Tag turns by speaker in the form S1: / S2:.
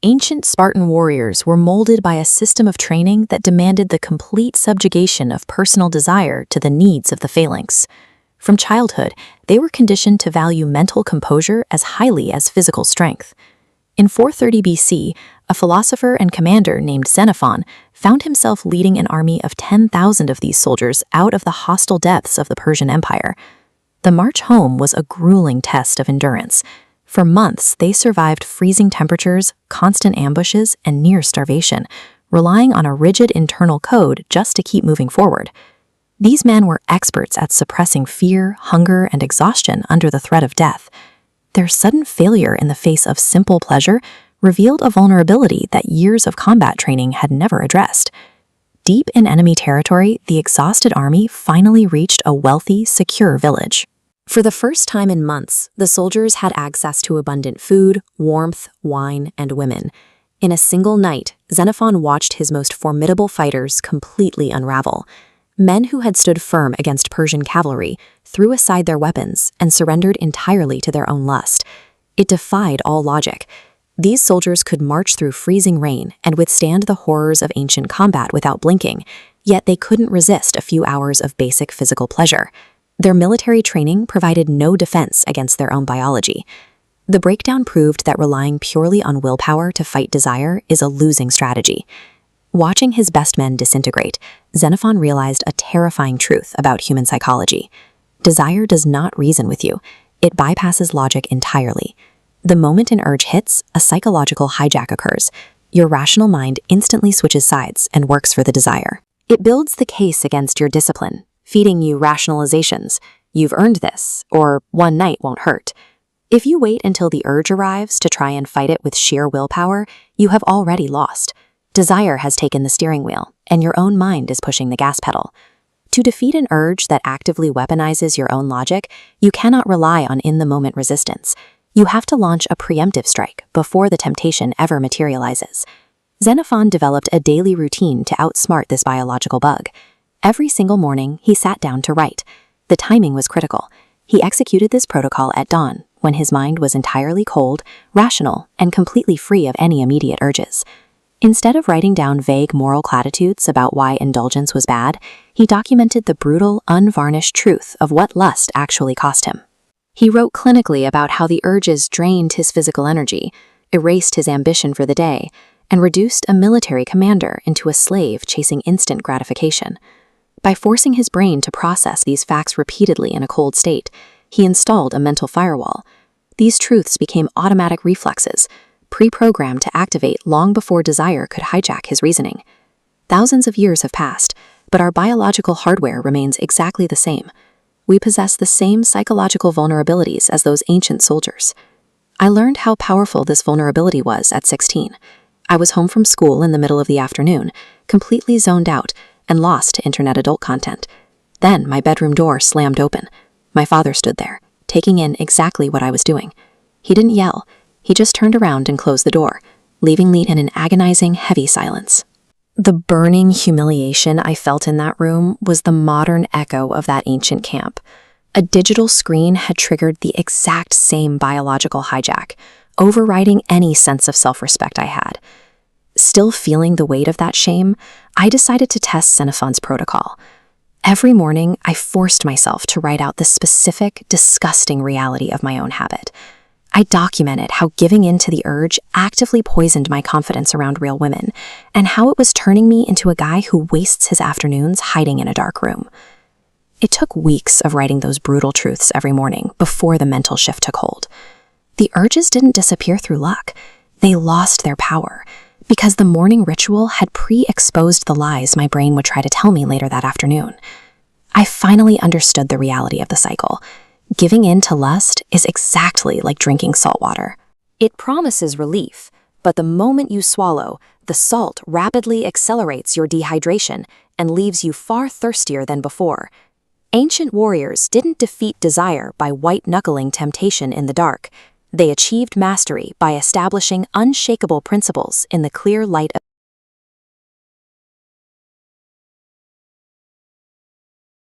S1: Ancient Spartan warriors were molded by a system of training that demanded the complete subjugation of personal desire to the needs of the phalanx. From childhood, they were conditioned to value mental composure as highly as physical strength. In 430 BC, a philosopher and commander named Xenophon found himself leading an army of 10,000 of these soldiers out of the hostile depths of the Persian Empire. The march home was a grueling test of endurance. For months, they survived freezing temperatures, constant ambushes, and near starvation, relying on a rigid internal code just to keep moving forward. These men were experts at suppressing fear, hunger, and exhaustion under the threat of death. Their sudden failure in the face of simple pleasure revealed a vulnerability that years of combat training had never addressed. Deep in enemy territory, the exhausted army finally reached a wealthy, secure village. For the first time in months, the soldiers had access to abundant food, warmth, wine, and women. In a single night, Xenophon watched his most formidable fighters completely unravel. Men who had stood firm against Persian cavalry threw aside their weapons and surrendered entirely to their own lust. It defied all logic. These soldiers could march through freezing rain and withstand the horrors of ancient combat without blinking, yet they couldn't resist a few hours of basic physical pleasure. Their military training provided no defense against their own biology. The breakdown proved that relying purely on willpower to fight desire is a losing strategy. Watching his best men disintegrate, Xenophon realized a terrifying truth about human psychology. Desire does not reason with you. It bypasses logic entirely. The moment an urge hits, a psychological hijack occurs. Your rational mind instantly switches sides and works for the desire. It builds the case against your discipline, feeding you rationalizations. You've earned this, or one night won't hurt. If you wait until the urge arrives to try and fight it with sheer willpower, you have already lost. Desire has taken the steering wheel, and your own mind is pushing the gas pedal. To defeat an urge that actively weaponizes your own logic, you cannot rely on in-the-moment resistance. You have to launch a preemptive strike before the temptation ever materializes. Xenophon developed a daily routine to outsmart this biological bug. Every single morning, he sat down to write. The timing was critical. He executed this protocol at dawn, when his mind was entirely cold, rational, and completely free of any immediate urges. Instead of writing down vague moral platitudes about why indulgence was bad, he documented the brutal, unvarnished truth of what lust actually cost him. He wrote clinically about how the urges drained his physical energy, erased his ambition for the day, and reduced a military commander into a slave chasing instant gratification. By forcing his brain to process these facts repeatedly in a cold state, he installed a mental firewall. These truths became automatic reflexes, pre-programmed to activate long before desire could hijack his reasoning. Thousands of years have passed, but our biological hardware remains exactly the same. We possess the same psychological vulnerabilities as those ancient soldiers. I learned how powerful this vulnerability was at 16. I was home from school in the middle of the afternoon, completely zoned out and lost to internet adult content. Then my bedroom door slammed open. My father stood there, taking in exactly what I was doing. He didn't yell. He just turned around and closed the door, leaving me in an agonizing, heavy silence. The burning humiliation I felt in that room was the modern echo of that ancient camp. A digital screen had triggered the exact same biological hijack, overriding any sense of self-respect I had. Still feeling the weight of that shame, I decided to test Xenophon's protocol. Every morning, I forced myself to write out the specific, disgusting reality of my own habit. I documented how giving in to the urge actively poisoned my confidence around real women, and how it was turning me into a guy who wastes his afternoons hiding in a dark room. It took weeks of writing those brutal truths every morning before the mental shift took hold. The urges didn't disappear through luck. They lost their power, because the morning ritual had pre-exposed the lies my brain would try to tell me later that afternoon. I finally understood the reality of the cycle. Giving in to lust is exactly like drinking salt water. It promises relief, but the moment you swallow, the salt rapidly accelerates your dehydration and leaves you far thirstier than before. Ancient warriors didn't defeat desire by white-knuckling temptation in the dark. They achieved mastery by establishing unshakable principles in the clear light of